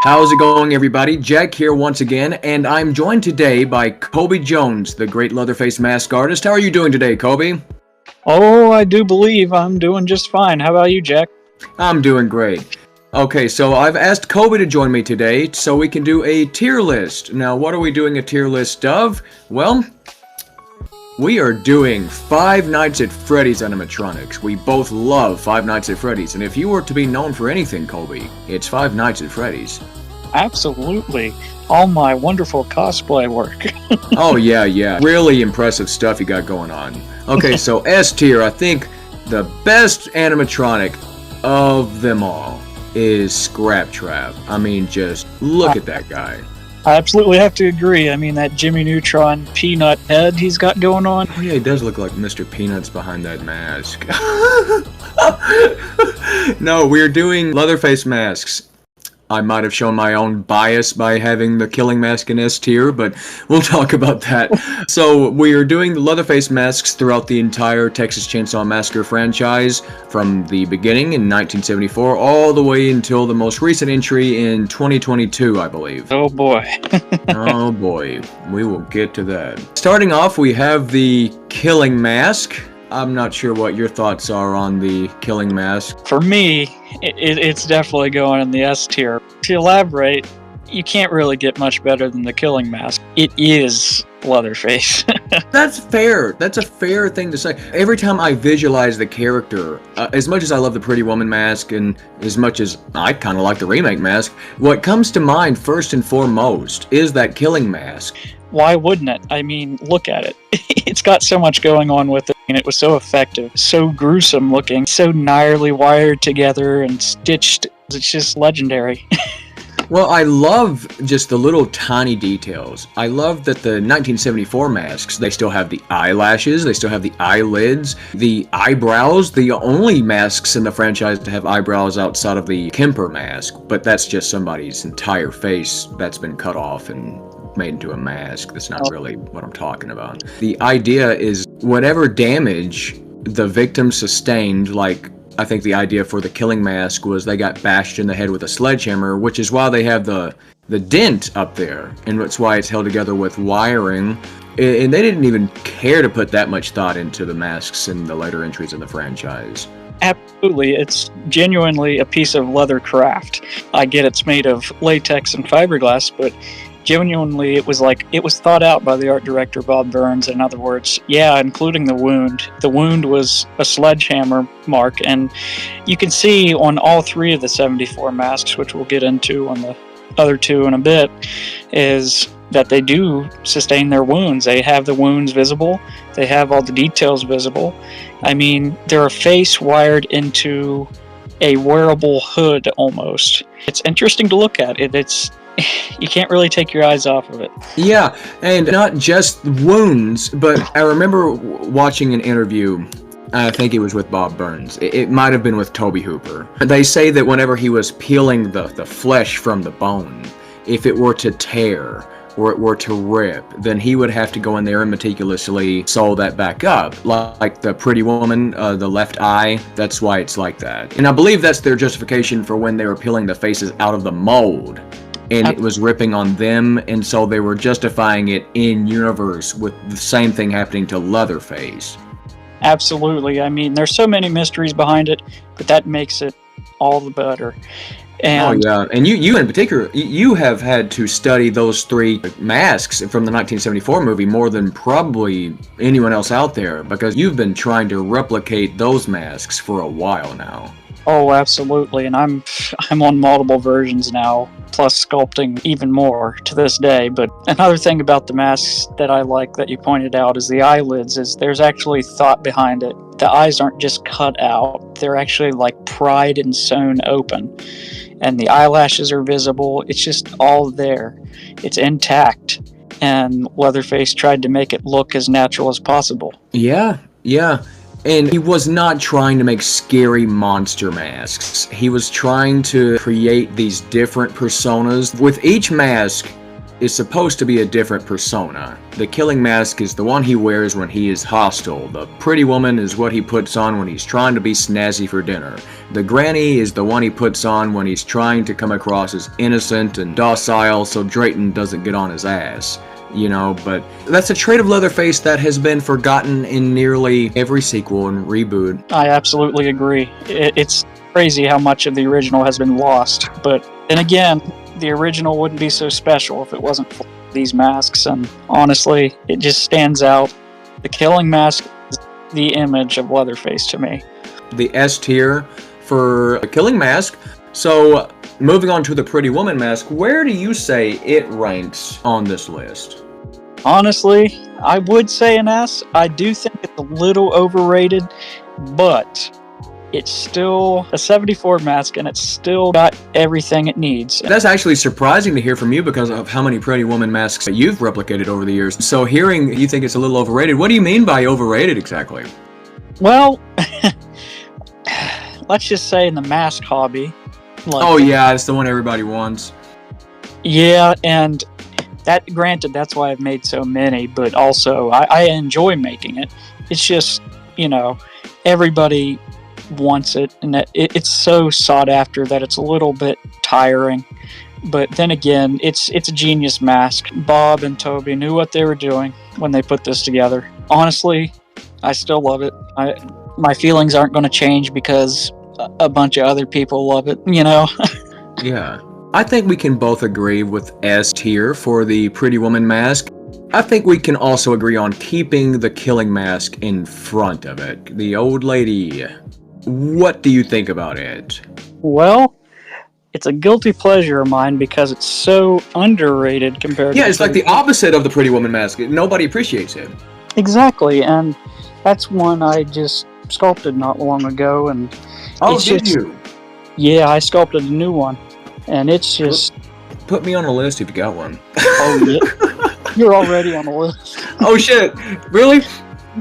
How's it going, everybody? Jack here once again, and I'm joined today by Colby Jones, the great Leatherface mask artist. How are you doing today, Colby? Oh, I do believe I'm doing just fine. How about you, Jack? I'm doing great. Okay, so I've asked Colby to join me today so we can do a tier list. Now, what are we doing a tier list of? Well, we are doing Five Nights at Freddy's animatronics. We both love Five Nights at Freddy's, and if you were to be known for anything, Colby, it's Five Nights at Freddy's. Absolutely. All my wonderful cosplay work. Oh, yeah. Really impressive stuff you got going on. Okay, so S tier, I think the best animatronic of them all is Scrap Trap. I mean, just look at that guy. I absolutely have to agree. I mean, that Jimmy Neutron peanut head he's got going on. Oh, yeah, he does look like Mr. Peanuts behind that mask. No, we're doing Leatherface masks. I might have shown my own bias by having the Killing Mask in S tier, but we'll talk about that. So we are doing the Leatherface masks throughout the entire Texas Chainsaw Massacre franchise, from the beginning in 1974 all the way until the most recent entry in 2022, I believe. Oh boy. Oh boy, we will get to that. Starting off, we have the Killing Mask. I'm not sure what your thoughts are on the Killing Mask. For me, it's definitely going in the S tier. To elaborate, you can't really get much better than the Killing Mask. It is Leatherface. That's fair. That's a fair thing to say. Every time I visualize the character, as much as I love the Pretty Woman mask and as much as I kind of like the Remake mask, what comes to mind first and foremost is that Killing Mask. Why wouldn't it? I mean, look at it. It's got so much going on with it, and it was so effective, so gruesome looking, so gnarly wired together and stitched. It's just legendary. Well, I love just the little tiny details. I love that the 1974 masks, they still have the eyelashes, they still have the eyelids, the eyebrows, the only masks in the franchise to have eyebrows outside of the Kemper mask, but that's just somebody's entire face that's been cut off and made into a mask. That's not really what I'm talking about. The idea is whatever damage the victim sustained, like I think the idea for the Killing Mask was they got bashed in the head with a sledgehammer, which is why they have the dent up there, and that's why it's held together with wiring. And they didn't even care to put that much thought into the masks in the later entries in the franchise. Absolutely. It's genuinely a piece of leather craft. I get it's made of latex and fiberglass, but genuinely it was thought out by the art director Bob Burns. In other words, yeah, including the wound. The wound was a sledgehammer mark, and you can see on all three of the 74 masks, which we'll get into on the other two in a bit, is that they do sustain their wounds. They have the wounds visible, they have all the details visible. I mean, they're a face wired into a wearable hood almost. It's interesting to look at. You can't really take your eyes off of it. Yeah, and not just wounds, but I remember watching an interview, I think it was with Bob Burns. It might have been with Toby Hooper. They say that whenever he was peeling the flesh from the bone, if it were to tear or it were to rip, then he would have to go in there and meticulously sew that back up. Like the Pretty Woman, the left eye, that's why it's like that. And I believe that's their justification for when they were peeling the faces out of the mold. And it was ripping on them, and so they were justifying it in universe with the same thing happening to Leatherface. Absolutely. I mean, there's so many mysteries behind it, but that makes it all the better. And and you in particular, you have had to study those three masks from the 1974 movie more than probably anyone else out there, because you've been trying to replicate those masks for a while now. Oh, absolutely, and I'm on multiple versions now, plus sculpting even more to this day. But another thing about the masks that I like that you pointed out is the eyelids. Is there's actually thought behind it. The eyes aren't just cut out; they're actually like pried and sewn open, and the eyelashes are visible. It's just all there. It's intact, and Leatherface tried to make it look as natural as possible. Yeah. And he was not trying to make scary monster masks. He was trying to create these different personas. With each mask, is supposed to be a different persona. The Killing Mask is the one he wears when he is hostile. The Pretty Woman is what he puts on when he's trying to be snazzy for dinner. The Granny is the one he puts on when he's trying to come across as innocent and docile so Drayton doesn't get on his ass. You know, but that's a trait of Leatherface that has been forgotten in nearly every sequel and reboot. I absolutely agree. It's crazy how much of the original has been lost. But then again, the original wouldn't be so special if it wasn't for these masks. And honestly, it just stands out. The Killing Mask is the image of Leatherface to me. The S tier for the Killing Mask. So, moving on to the Pretty Woman mask, where do you say it ranks on this list? Honestly, I would say an S. I do think it's a little overrated, but it's still a 74 mask, and it's still got everything it needs. That's actually surprising to hear from you because of how many Pretty Woman masks that you've replicated over the years. So hearing you think it's a little overrated, what do you mean by overrated exactly? Well, let's just say in the mask hobby. Oh yeah, it's the one everybody wants. Yeah, and that, granted, that's why I've made so many, but also I enjoy making it. It's just, you know, everybody wants it, and it's so sought after that it's a little bit tiring. But then again, it's a genius mask. Bob and Toby knew what they were doing when they put this together. Honestly, I still love it. My feelings aren't going to change because a bunch of other people love it, you know? Yeah. I think we can both agree with S tier for the Pretty Woman mask. I think we can also agree on keeping the Killing Mask in front of it. The old lady. What do you think about it? Well, it's a guilty pleasure of mine because it's so underrated compared to... Yeah, it's like the opposite of the Pretty Woman mask. Nobody appreciates it. Exactly, and that's one I just sculpted not long ago, and... Oh, did you? Yeah, I sculpted a new one, and it's just... Put me on a list if you got one. Oh, yeah. You're already on the list. Oh, shit. Really?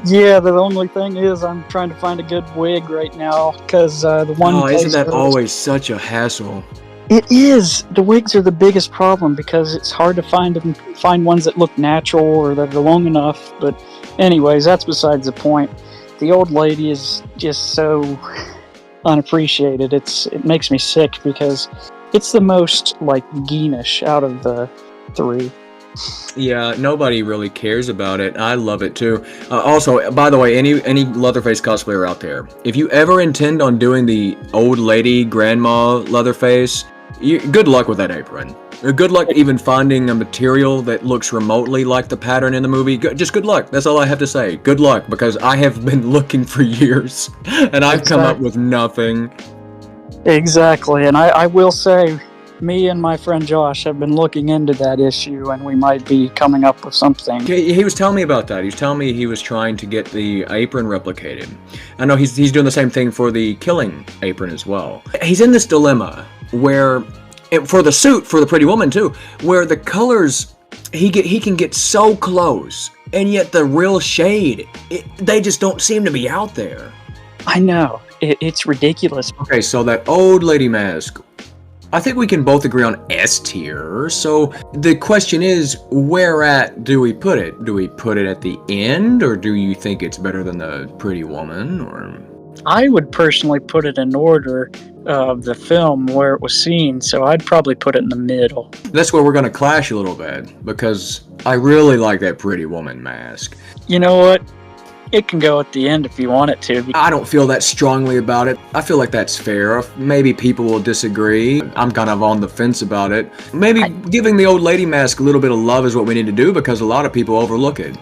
Yeah, the only thing is I'm trying to find a good wig right now, because the one... Oh, isn't that always such a hassle? It is. The wigs are the biggest problem, because it's hard to find ones that look natural or that are long enough, but anyways, that's besides the point. The old lady is just so... unappreciated. It makes me sick because it's the most like geenish out of the three. Yeah, nobody really cares about it. I love it too. Also, by the way, any Leatherface cosplayer out there, if you ever intend on doing the old lady grandma Leatherface, good luck with that apron. Good luck even finding a material that looks remotely like the pattern in the movie. Just good luck. That's all I have to say. Good luck, because I have been looking for years, and I've come up with nothing. Exactly, and I will say, me and my friend Josh have been looking into that issue, and we might be coming up with something. He was telling me about that. He was telling me he was trying to get the apron replicated. I know he's doing the same thing for the Killing apron as well. He's in this dilemma where... for the suit, for the Pretty Woman too, where the colors, he can get so close, and yet the real shade, they just don't seem to be out there. I know, it's ridiculous. Okay, so that old lady mask, I think we can both agree on S tier, so the question is, where at do we put it? Do we put it at the end, or do you think it's better than the Pretty Woman, or... I would personally put it in order of the film where it was seen, so I'd probably put it in the middle. That's where we're going to clash a little bit, because I really like that Pretty Woman mask. You know what? It can go at the end if you want it to. I don't feel that strongly about it. I feel like that's fair. Maybe people will disagree. I'm kind of on the fence about it. Maybe giving the old lady mask a little bit of love is what we need to do, because a lot of people overlook it.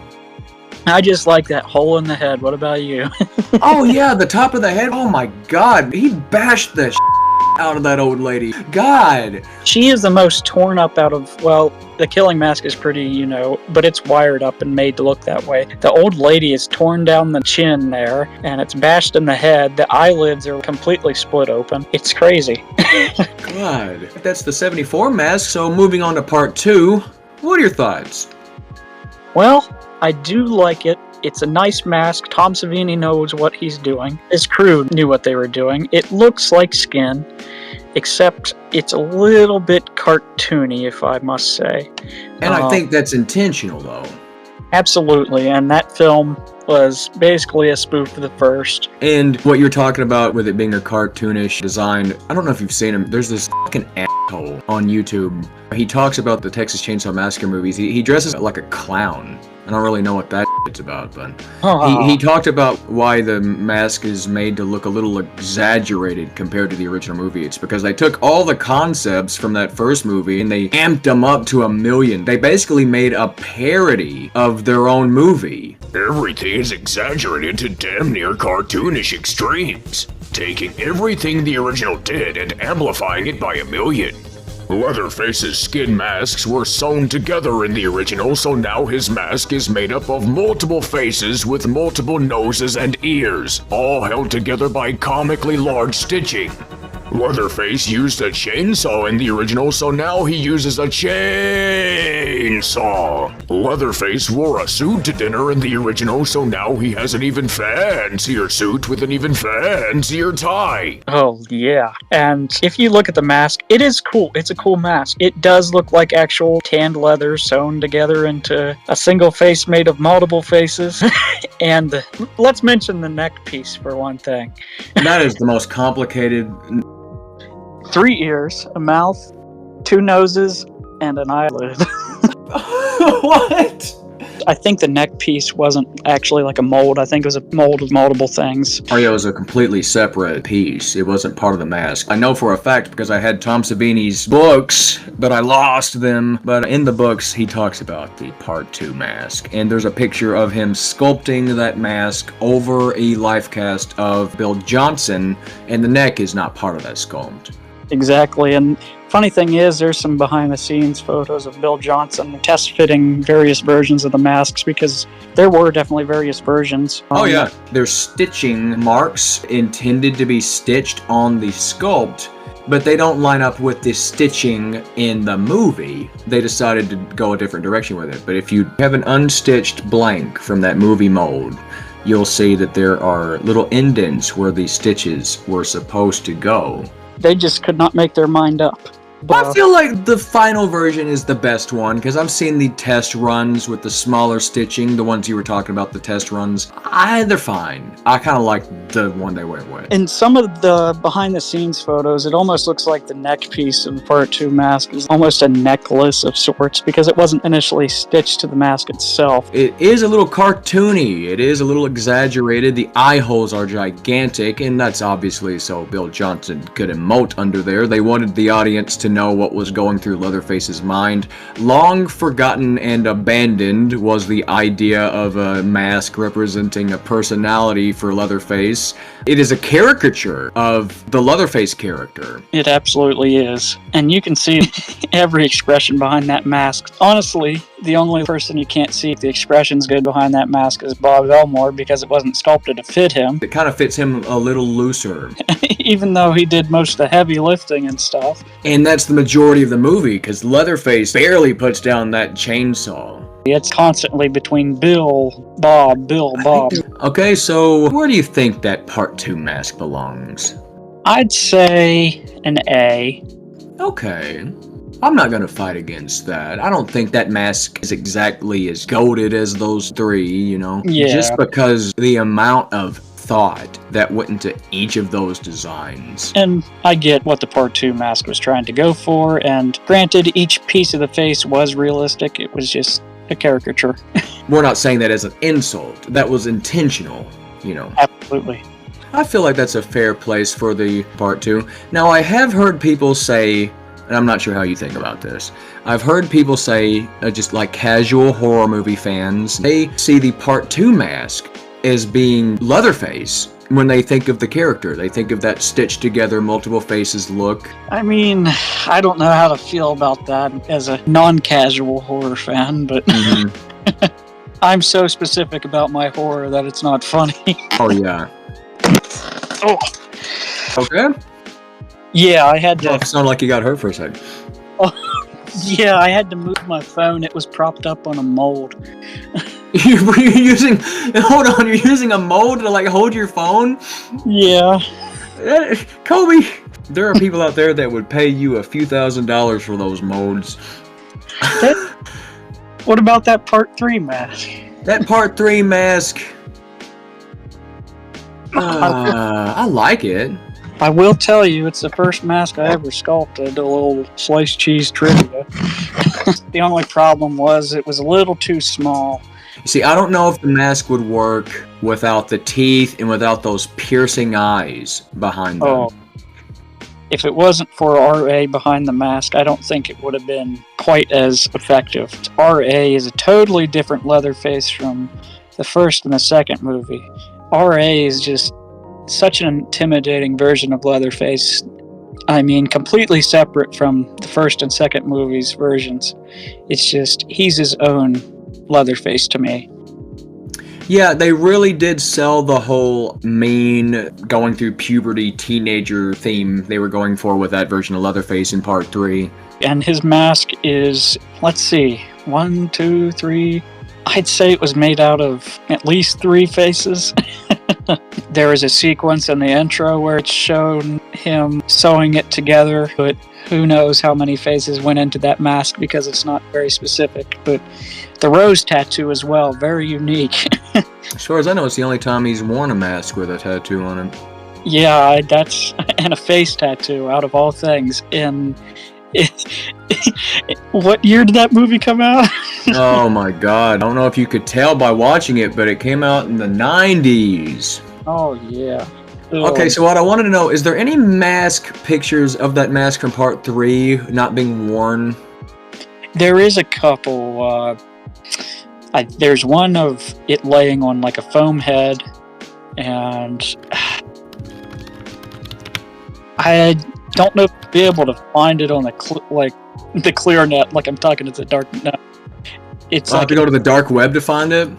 I just like that hole in the head. What about you? Oh yeah, the top of the head. Oh my god, he bashed the out of that old lady. God. She is the most torn up out of, well, the Killing Mask is pretty, you know, but it's wired up and made to look that way. The old lady is torn down the chin there, and it's bashed in the head. The eyelids are completely split open. It's crazy. God. That's the 74 mask, so moving on to part 2. What are your thoughts? Well, I do like it. It's a nice mask. Tom Savini knows what he's doing. His crew knew what they were doing. It looks like skin. except it's a little bit cartoony, if I must say. And I think that's intentional, though. Absolutely, and that film was basically a spoof of the first. And what you're talking about with it being a cartoonish design, I don't know if you've seen him. There's this fucking asshole on YouTube. He talks about the Texas Chainsaw Massacre movies. He dresses like a clown. I don't really know what that it's about, but he talked about why the mask is made to look a little exaggerated compared to the original movie. It's because they took all the concepts from that first movie and they amped them up to 1,000,000. They basically made a parody of their own movie. Everything is exaggerated to damn near cartoonish extremes, taking everything the original did and amplifying it by 1,000,000. Leatherface's skin masks were sewn together in the original, so now his mask is made up of multiple faces with multiple noses and ears, all held together by comically large stitching. Leatherface used a chainsaw in the original, so now he uses a chainsaw. Leatherface wore a suit to dinner in the original, so now he has an even fancier suit with an even fancier tie. Oh, yeah. And if you look at the mask, it is cool. It's a cool mask. It does look like actual tanned leather sewn together into a single face made of multiple faces. And let's mention the neck piece for one thing. That is the most complicated... 3 ears, a mouth, 2 noses, and an eyelid. What? I think the neck piece wasn't actually like a mold. I think it was a mold of multiple things. Oh yeah, it was a completely separate piece. It wasn't part of the mask. I know for a fact because I had Tom Savini's books, but I lost them. But in the books, he talks about the Part 2 mask. And there's a picture of him sculpting that mask over a life cast of Bill Johnson, and the neck is not part of that sculpt. Exactly, and funny thing is, there's some behind-the-scenes photos of Bill Johnson test-fitting various versions of the masks, because there were definitely various versions. Oh yeah, there's stitching marks intended to be stitched on the sculpt, but they don't line up with the stitching in the movie. They decided to go a different direction with it, but if you have an unstitched blank from that movie mold, you'll see that there are little indents where the stitches were supposed to go. They just could not make their mind up. I feel like the final version is the best one, because I've seen the test runs with the smaller stitching, the ones you were talking about, the test runs. They're fine. I kind of like the one they went with. In some of the behind-the-scenes photos, it almost looks like the neck piece of the Part 2 mask is almost a necklace of sorts, because it wasn't initially stitched to the mask itself. It is a little cartoony. It is a little exaggerated. The eye holes are gigantic, and that's obviously so Bill Johnson could emote under there. They wanted the audience to know what was going through Leatherface's mind. Long forgotten and abandoned was the idea of a mask representing a personality for Leatherface. It is a caricature of the Leatherface character. It absolutely is. And you can see every expression behind that mask. Honestly, the only person you can't see if the expression's good behind that mask is Bob Elmore, because it wasn't sculpted to fit him. It kind of fits him a little looser. Even though he did most of the heavy lifting and stuff. And that's the majority of the movie, because Leatherface barely puts down that chainsaw. It's constantly between Bill, Bob. Okay, so where do you think that Part 2 mask belongs? I'd say an A. Okay. I'm not gonna fight against that. I don't think that mask is exactly as goated as those 3, you know? Yeah. Just because the amount of thought that went into each of those designs. And I get what the Part 2 mask was trying to go for, and granted, each piece of the face was realistic. It was just a caricature. We're not saying that as an insult. That was intentional, you know. Absolutely. I feel like that's a fair place for the Part 2. Now, I have heard people say, and I'm not sure how you think about this, I've heard people say, just like casual horror movie fans, they see the Part 2 mask as being Leatherface when they think of the character. They think of that stitched together multiple faces look. I mean, I don't know how to feel about that as a non-casual horror fan, but I'm so specific about my horror that it's not funny. Oh yeah. Oh. Okay. Yeah, I had to. It sounded like you got hurt for a second. Oh, yeah, I had to move my phone. It was propped up on a mold. You're using a mold to like hold your phone? Yeah. Colby, There are people out there that would pay you a few $1,000s for those molds. What about that Part 3 mask? That Part 3 mask... I like it. I will tell you, it's the first mask I ever sculpted, a little sliced cheese trivia. The only problem was it was a little too small. See, I don't know if the mask would work without the teeth and without those piercing eyes behind them. Oh. If it wasn't for RA behind the mask, I don't think it would have been quite as effective. RA is a totally different Leatherface from the first and the second movie. RA is just such an intimidating version of Leatherface. I mean, completely separate from the first and second movies' versions. It's just, he's his own Leatherface to me. Yeah, they really did sell the whole mean, going through puberty teenager theme they were going for with that version of Leatherface in Part 3. And his mask is, let's see, 1, 2, 3... I'd say it was made out of at least 3 faces. There is a sequence in the intro where it's shown him sewing it together, but who knows how many faces went into that mask because it's not very specific. But the rose tattoo as well, very unique. As far as I know, it's the only time he's worn a mask with a tattoo on him. Yeah, that's and a face tattoo out of all things. And what year did that movie come out? Oh my god, I don't know if you could tell by watching it, but it came out in the 90s. Oh yeah. Okay, so what I wanted to know, is there any mask pictures of that mask from Part 3 not being worn? There is a couple. There's one of it laying on like a foam head, and I don't know if I'll be able to find it on the clear net, like I'm talking to the dark net. It's I'll have to go to the dark web to find it?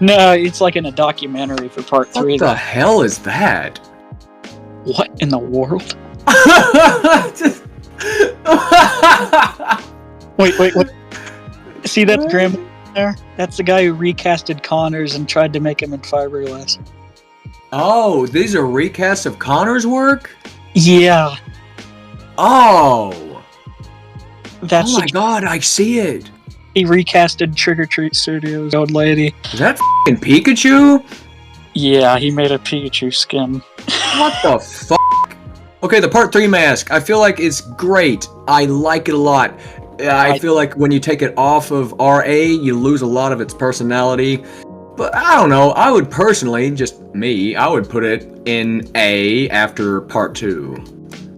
No, it's like in a documentary for Part 3. What the hell is that? What in the world? Wait. See that grandma there? That's the guy who recasted Connors and tried to make him in fiberglass. Oh, these are recasts of Connor's work? Yeah. Oh! That's oh my god, I see it! He recasted Trick or Treat Studios' old lady. Is that f***ing Pikachu? Yeah, he made a Pikachu skin. What the fuck? Okay, the Part 3 mask. I feel like it's great. I like it a lot. I feel like when you take it off of RA, you lose a lot of its personality. But I don't know. I would personally, just me, I would put it in A after Part 2.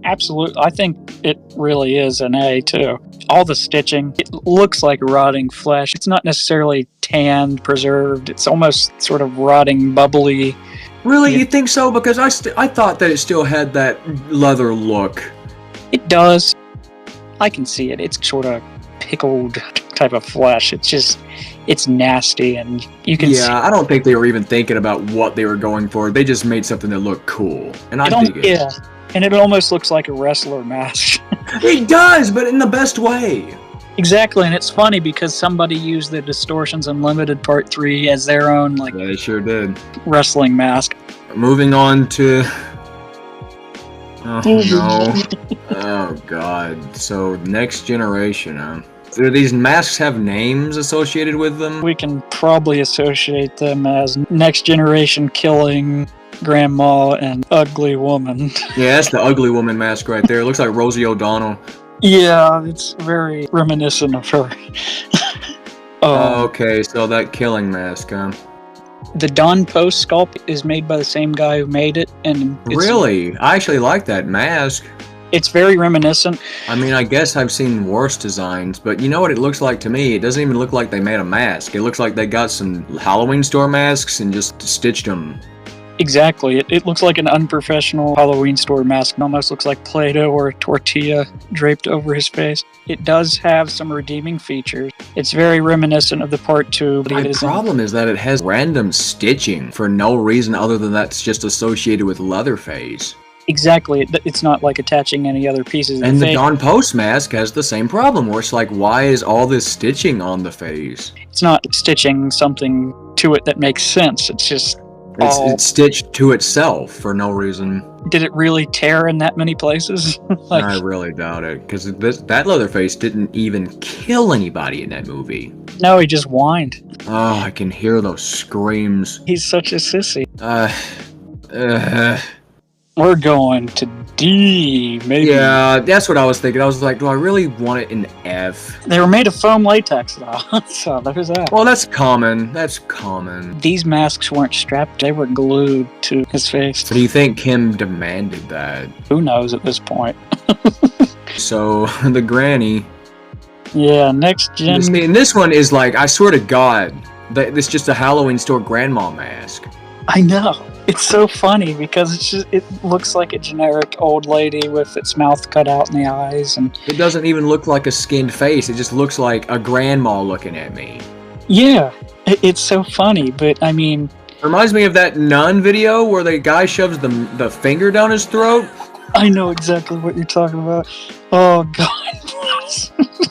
Absolutely. I think it really is an A, too. All the stitching, it looks like rotting flesh. It's not necessarily tanned, preserved. It's almost sort of rotting, bubbly. Really? You think so? Because I thought that it still had that leather look. It does. I can see it. It's sort of pickled type of flesh. It's just, it's nasty, and you can see. Yeah, I don't think they were even thinking about what they were going for. They just made something that looked cool. And I dig it. Yeah. And it almost looks like a wrestler mask. It does, but in the best way. Exactly, and it's funny because somebody used the Distortions Unlimited Part 3 as their own, like, Yeah, they sure did. wrestling mask. Moving on to... Oh, no. Oh, God. So, Next Generation, huh? Do these masks have names associated with them? We can probably associate them as Next Generation Killing, Grandma, and Ugly Woman. Yeah, that's the Ugly Woman mask right there. It looks like Rosie O'Donnell. Yeah, it's very reminiscent of her. Okay, so that Killing mask, huh? The Don Post sculpt is made by the same guy who made it, and Really? I actually like that mask. It's very reminiscent. I mean, I guess I've seen worse designs, but you know what it looks like to me? It doesn't even look like they made a mask. It looks like they got some Halloween store masks and just stitched them. Exactly. It looks like an unprofessional Halloween store mask. It almost looks like Play-Doh or a tortilla draped over his face. It does have some redeeming features. It's very reminiscent of the Part 2. But My problem is that it has random stitching for no reason other than that's just associated with Leatherface. Exactly. It's not like attaching any other pieces. And the Don Post mask has the same problem, where it's like, why is all this stitching on the face? It's not stitching something to it that makes sense. It's just... It's stitched to itself for no reason. did it really tear in that many places? I really doubt it, because that Leatherface didn't even kill anybody in that movie. No, he just whined. Oh, I can hear those screams. He's such a sissy. Uh, We're going to D, maybe. Yeah, that's what I was thinking. I was like, do I really want it in F? They were made of foam latex, though, so there's that. Well, that's common. That's common. These masks weren't strapped, they were glued to his face. So do you think Kim demanded that? Who knows at this point? So, the granny... Yeah, next gen... I mean, this one is like, I swear to God, it's just a Halloween store grandma mask. I know. It's so funny because it looks like a generic old lady with its mouth cut out in the eyes, and it doesn't even look like a skinned face. It just looks like a grandma looking at me. Yeah, it's so funny, but I mean... Reminds me of that Nun video where the guy shoves the finger down his throat. I know exactly what you're talking about. Oh, God.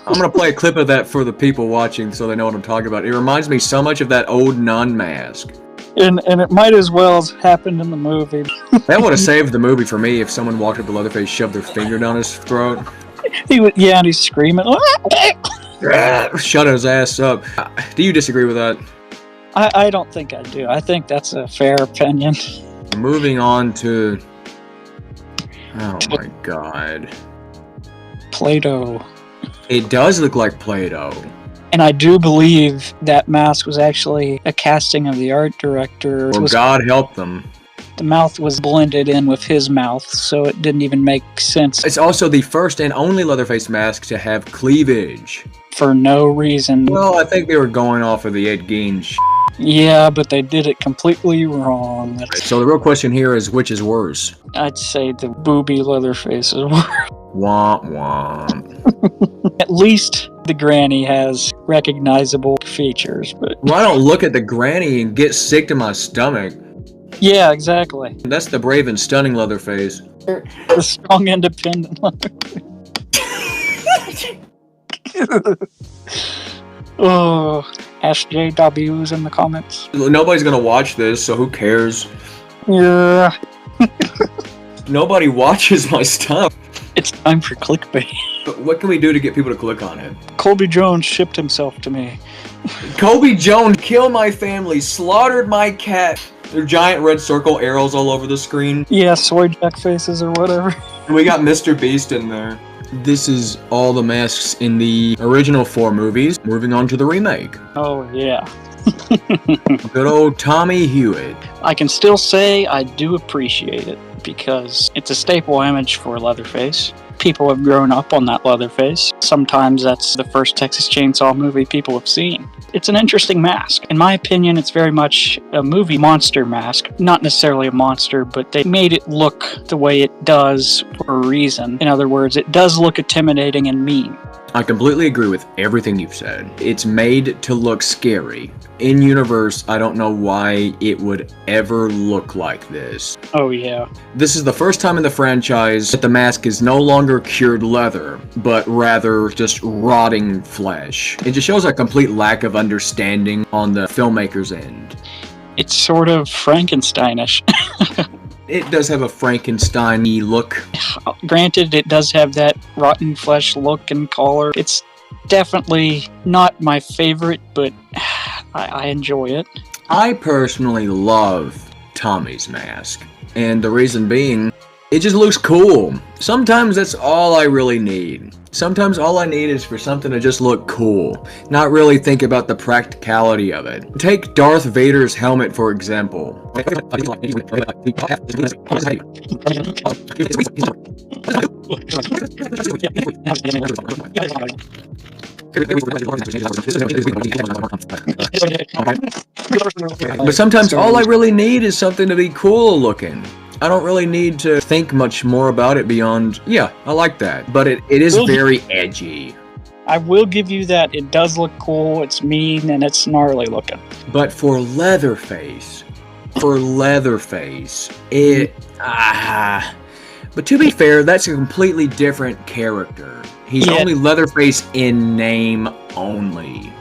I'm going to play a clip of that for the people watching so they know what I'm talking about. It reminds me so much of that old nun mask. And it might as well have happened in the movie. That would have saved the movie for me if someone walked up to Leatherface, shoved their finger down his throat. And he's screaming. Shut his ass up. Do you disagree with that? I don't think I do. I think that's a fair opinion. Moving on to... Oh my God. Play-Doh. It does look like Play-Doh. And I do believe that mask was actually a casting of the art director. Well, God help them. The mouth was blended in with his mouth, so it didn't even make sense. It's also the first and only Leatherface mask to have cleavage. For no reason. Well, I think they were going off of the Ed Gein Yeah, but they did it completely wrong. So the real question here is, which is worse? I'd say the booby Leatherface is worse. Womp womp. At least the granny has recognizable features, but... Well, I don't look at the granny and get sick to my stomach. Yeah, exactly. That's the brave and stunning Leatherface. The strong, independent Leatherface. Oh, SJWs in the comments. Nobody's gonna watch this, so who cares? Yeah. Nobody watches my stuff. It's time for clickbait. But what can we do to get people to click on it? Colby Jones shipped himself to me. Colby Jones killed my family, slaughtered my cat. There are giant red circle arrows all over the screen. Yeah, soy jack faces or whatever. And we got Mr. Beast in there. This is all the masks in the original 4 movies. Moving on to the remake. Oh, yeah. Good old Tommy Hewitt. I can still say I do appreciate it because it's a staple image for Leatherface. People have grown up on that Leatherface. Sometimes that's the first Texas Chainsaw movie people have seen. It's an interesting mask. In my opinion, it's very much a movie monster mask. Not necessarily a monster, but they made it look the way it does for a reason. In other words, it does look intimidating and mean. I completely agree with everything you've said. It's made to look scary. In universe, I don't know why it would ever look like this. Oh yeah. This is the first time in the franchise that the mask is no longer cured leather, but rather just rotting flesh. It just shows a complete lack of understanding on the filmmaker's end. It's sort of Frankensteinish. It does have a Frankenstein-y look. Granted, it does have that rotten flesh look and color. It's definitely not my favorite, but I enjoy it. I personally love Tommy's mask, and the reason being, it just looks cool. Sometimes that's all I really need. Sometimes all I need is for something to just look cool, not really think about the practicality of it. Take Darth Vader's helmet, for example. But sometimes all I really need is something to be cool looking. I don't really need to think much more about it beyond, yeah, I like that. But it is very edgy. I will give you that. It does look cool, it's mean, and it's gnarly looking. But for Leatherface, it... But to be fair, that's a completely different character. He's only Leatherface in name only.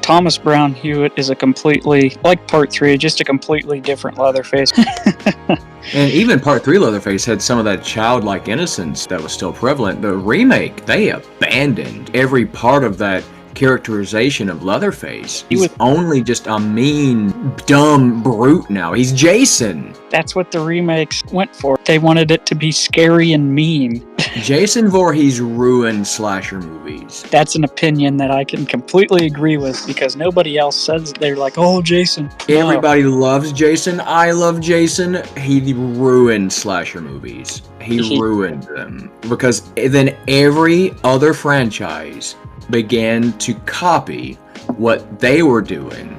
Thomas Brown Hewitt is a completely, like part 3, just a completely different Leatherface. And even part 3 Leatherface had some of that childlike innocence that was still prevalent. The remake, they abandoned every part of that characterization of Leatherface. He's only just a mean, dumb brute now. He's Jason. That's what the remakes went for. They wanted it to be scary and mean. Jason Voorhees ruined slasher movies. That's an opinion that I can completely agree with because nobody else says it. They're like, oh, Jason. Everybody loves Jason. I love Jason. He ruined slasher movies. He ruined them. Because then every other franchise began to copy what they were doing.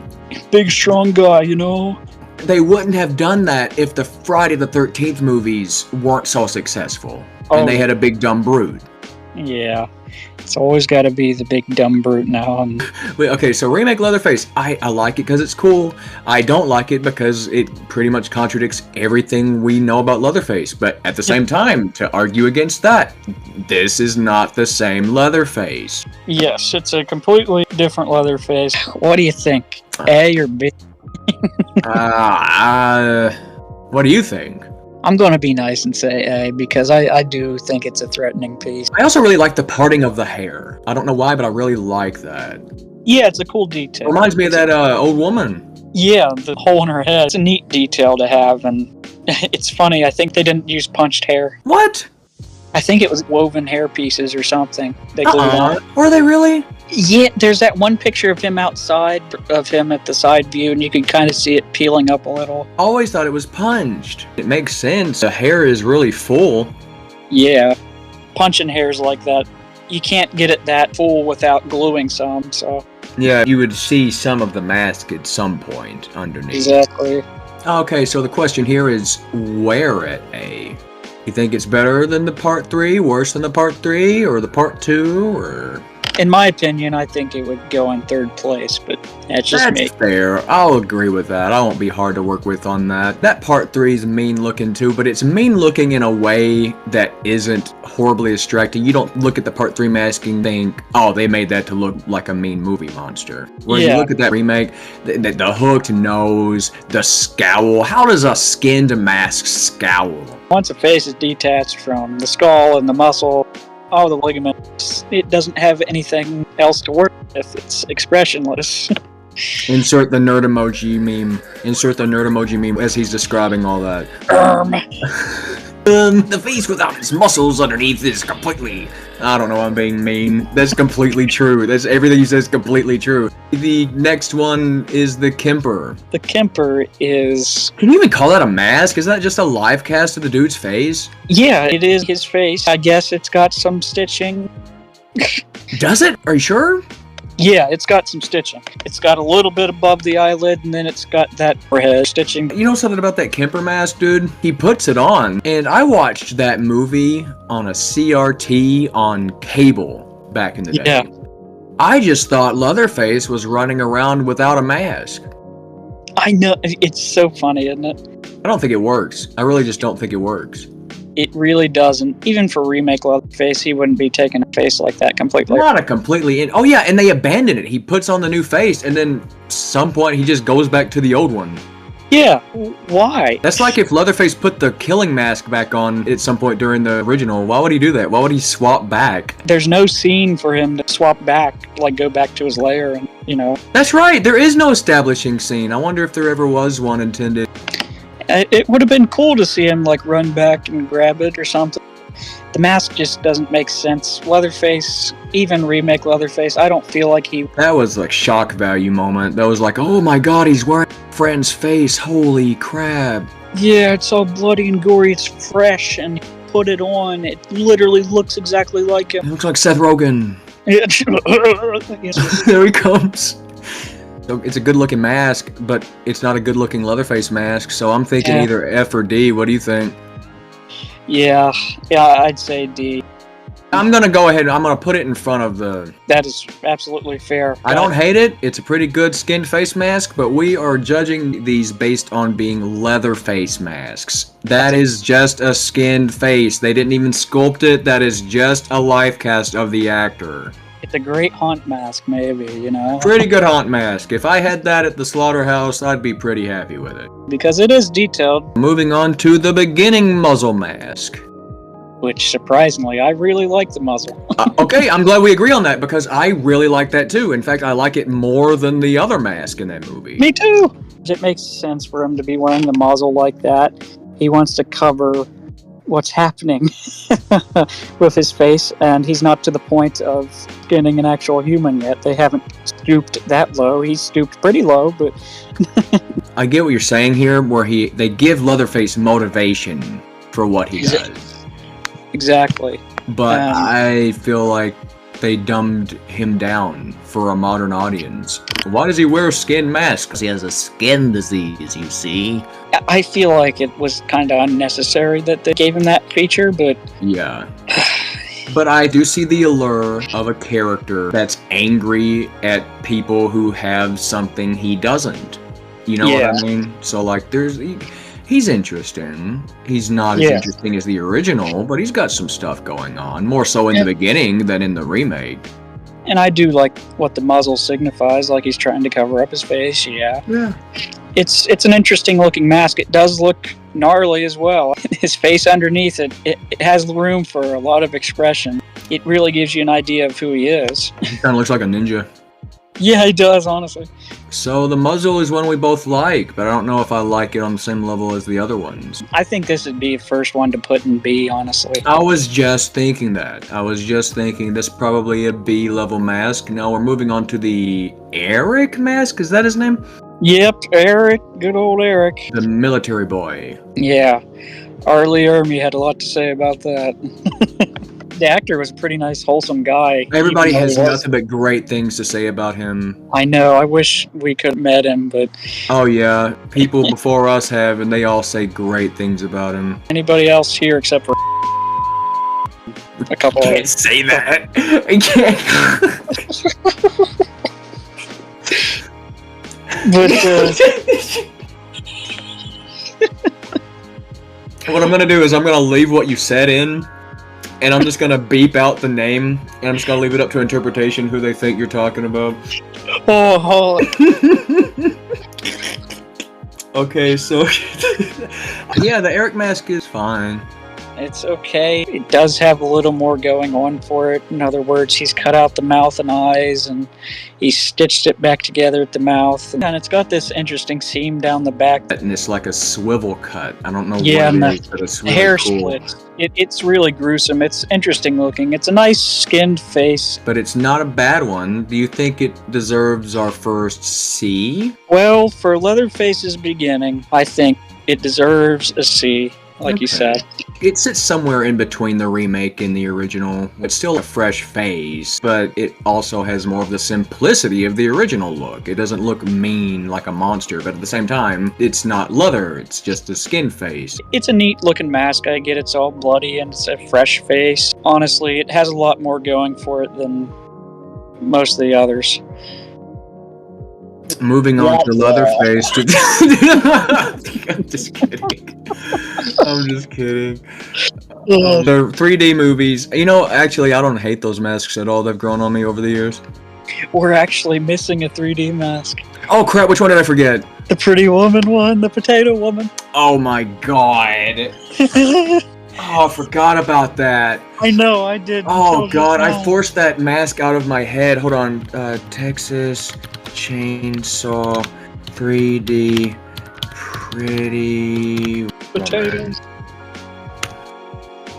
Big, strong guy, you know? They wouldn't have done that if the Friday the 13th movies weren't so successful. And they had a big dumb brute. Yeah. It's always got to be the big dumb brute now. Wait, okay, so remake Leatherface. I like it because it's cool. I don't like it because it pretty much contradicts everything we know about Leatherface. But at the same time, to argue against that, this is not the same Leatherface. Yes, it's a completely different Leatherface. What do you think? A or B? What do you think? I'm going to be nice and say A because I do think it's a threatening piece. I also really like the parting of the hair. I don't know why, but I really like that. Yeah, it's a cool detail. Reminds me of that old woman. Yeah, the hole in her head. It's a neat detail to have, and it's funny. I think they didn't use punched hair. What? I think it was woven hair pieces or something. They glued on. Were they really? Yeah, there's that one picture of him outside, of him at the side view, and you can kind of see it peeling up a little. I always thought it was punched. It makes sense. The hair is really full. Yeah, punching hairs like that, you can't get it that full without gluing some, so... Yeah, you would see some of the mask at some point underneath. Exactly. Okay, so the question here is, where at A? You think it's better than the part 3, worse than the part 3, or the part 2, or... In my opinion, I think it would go in 3rd place, but that's just me. That's fair. I'll agree with that. I won't be hard to work with on that. That part 3 is mean looking too, but it's mean looking in a way that isn't horribly distracting. You don't look at the part 3 mask and think, oh, they made that to look like a mean movie monster. Whereas you look at that remake, the hooked nose, the scowl. How does a skinned mask scowl? Once a face is detached from the skull and the muscle, all the ligaments, it doesn't have anything else to work with. It's expressionless. Insert the nerd emoji meme. Insert the nerd emoji meme as he's describing all that. The face without its muscles underneath is completely... I don't know, I'm being mean. That's completely true. That's everything you said is completely true. The next one is the Kemper. The Kemper is... Can you even call that a mask? Is that just a live cast of the dude's face? Yeah, it is his face. I guess it's got some stitching. Does it? Are you sure? Yeah, it's got some stitching. It's got a little bit above the eyelid, and then it's got that forehead stitching. You know something about that Kemper mask, dude? He puts it on, and I watched that movie on a CRT on cable back in the day. Yeah. I just thought Leatherface was running around without a mask. I know. It's so funny, isn't it? I don't think it works. I really just don't think it works. It really doesn't. Even for remake Leatherface, he wouldn't be taking a face like that completely. Not a completely... Oh yeah, and they abandon it. He puts on the new face, and then some point he just goes back to the old one. Yeah, why? That's like if Leatherface put the killing mask back on at some point during the original. Why would he do that? Why would he swap back? There's no scene for him to swap back, like go back to his lair and, you know. That's right, there is no establishing scene. I wonder if there ever was one intended. It would have been cool to see him, like, run back and grab it or something. The mask just doesn't make sense. Leatherface, even remake Leatherface, I don't feel like he... That was like shock value moment. That was like, oh my god, he's wearing a friend's face. Holy crap. Yeah, it's all bloody and gory. It's fresh, and he put it on. It literally looks exactly like him. It looks like Seth Rogen. There he comes. So it's a good-looking mask, but it's not a good-looking Leatherface mask, so I'm thinking either F or D. What do you think? Yeah, I'd say D. I'm gonna go ahead and I'm gonna put it in front of the... That is absolutely fair. I don't hate it. It's a pretty good skinned face mask, but we are judging these based on being Leatherface masks. That is just a skinned face. They didn't even sculpt it. That is just a life cast of the actor. It's a great haunt mask, maybe, you know? Pretty good haunt mask. If I had that at the slaughterhouse, I'd be pretty happy with it. Because it is detailed, Moving on to the beginning muzzle mask. which surprisingly, I really like the muzzle. Okay, I'm glad we agree on that because I really like that too. In fact, I like it more than the other mask in that movie. Me too! It makes sense for him to be wearing the muzzle like that. He wants to cover what's happening with his face, and he's not to the point of skinning an actual human yet. They haven't stooped that low. He's stooped pretty low, but I get what you're saying here, where they give Leatherface motivation for what he does. exactly. But I feel like they dumbed him down for a modern audience. Why does he wear a skin mask? He has a skin disease, you see. I feel like it was kind of unnecessary that they gave him that feature, but Yeah. But I do see the allure of a character that's angry at people who have something he doesn't. You know what I mean? So, like, he's interesting. He's not as interesting as the original, but he's got some stuff going on. More so in the beginning than in the remake. And I do like what the muzzle signifies, like he's trying to cover up his face, yeah. It's an interesting looking mask. It does look gnarly as well. His face underneath it has room for a lot of expression. It really gives you an idea of who he is. He kind of looks like a ninja. Yeah, he does, honestly. So the muzzle is one we both like, but I don't know if I like it on the same level as the other ones. I think this would be the first one to put in B, honestly. I was just thinking that. I was just thinking this is probably a B level mask. Now we're moving on to the Eric mask. Is that his name? Yep, Eric. Good old Eric. The military boy. Yeah. Arlie Ermy had a lot to say about that. The actor was a pretty nice, wholesome guy. Everybody has nothing but great things to say about him. I know. I wish we could have met him, but... Oh, yeah. People before us have, and they all say great things about him. Anybody else here except for... a couple I can't say that. I can't. But, what I'm going to do is I'm going to leave what you said in, and I'm just going to beep out the name, and I'm just going to leave it up to interpretation who they think you're talking about. oh, Okay, so... yeah, the Eric mask is fine. it's okay. It does have a little more going on for it. In other words, he's cut out the mouth and eyes, and he stitched it back together at the mouth. And it's got this interesting seam down the back. And it's like a swivel cut. I don't know Yeah, what and it is, but it's really Hair cool. splits. It's really gruesome. It's interesting looking. It's a nice skinned face. But it's not a bad one. Do you think it deserves our first C? Well, for Leatherface's beginning, I think it deserves a C, like you Okay. said. It sits somewhere in between the remake and the original. It's still a fresh face, but it also has more of the simplicity of the original look. It doesn't look mean like a monster, but at the same time, it's not leather, it's just a skin face. It's a neat looking mask. I get it's all bloody and it's a fresh face. Honestly, it has a lot more going for it than most of the others. Moving on to Leatherface. I'm just kidding. I'm just kidding. The 3D movies. You know, actually, I don't hate those masks at all. They've grown on me over the years. We're actually missing a 3D mask. Oh crap! Which one did I forget? The pretty woman one, the potato woman. Oh my god! Oh, I forgot about that. I know, I did. Oh until god, just I now. forced that mask out of my head. Hold on. Texas Chainsaw 3D Pretty Potatoes.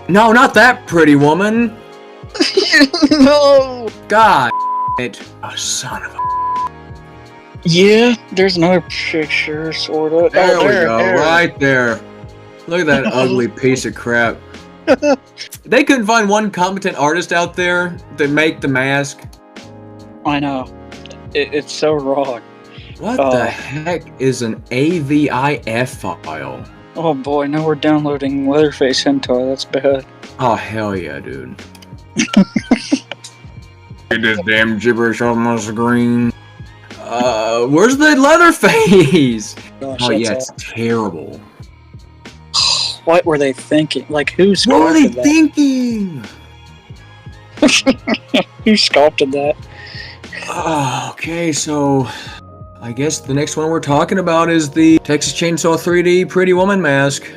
No, not that pretty woman. No. God it. Oh, son of a... Yeah, there's another picture, sort of. There Oh, we go, there. right there. Look at that ugly piece of crap. They couldn't find one competent artist out there to make the mask. I know. It's so wrong. What the heck is an AVIF file? Oh boy, now we're downloading Leatherface hentai. That's bad. Oh, hell yeah, dude. Get this damn gibberish off my screen. Where's the Leatherface? Gosh, Oh, yeah, that's it's terrible. what were they thinking? Like, who's What were they that? thinking? Who sculpted that? Oh, okay, so I guess the next one we're talking about is the Texas Chainsaw 3D Pretty Woman mask,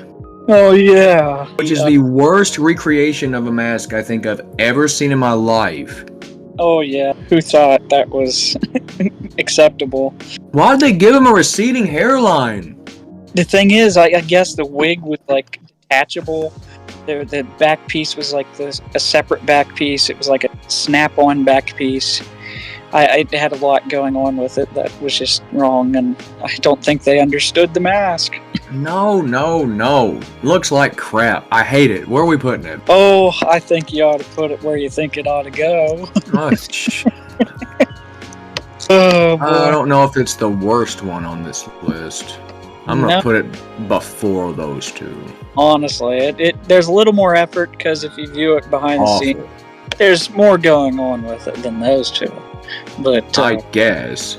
Oh yeah. which is the worst recreation of a mask I think I've ever seen in my life. Oh yeah. Who thought that was acceptable? Why'd they give him a receding hairline? The thing is, I guess the wig was like detachable. The back piece was like a separate back piece. It was like a snap-on back piece. I had a lot going on with it that was just wrong, and I don't think they understood the mask. No. Looks like crap. I hate it. Where are we putting it? Oh, I think you ought to put it where you think it ought to go. Oh, Oh boy. I don't know if it's the worst one on this list. I'm gonna No. put it before those two. Honestly, there's a little more effort because if you view it behind the Awful. scenes, there's more going on with it than those two. But I guess.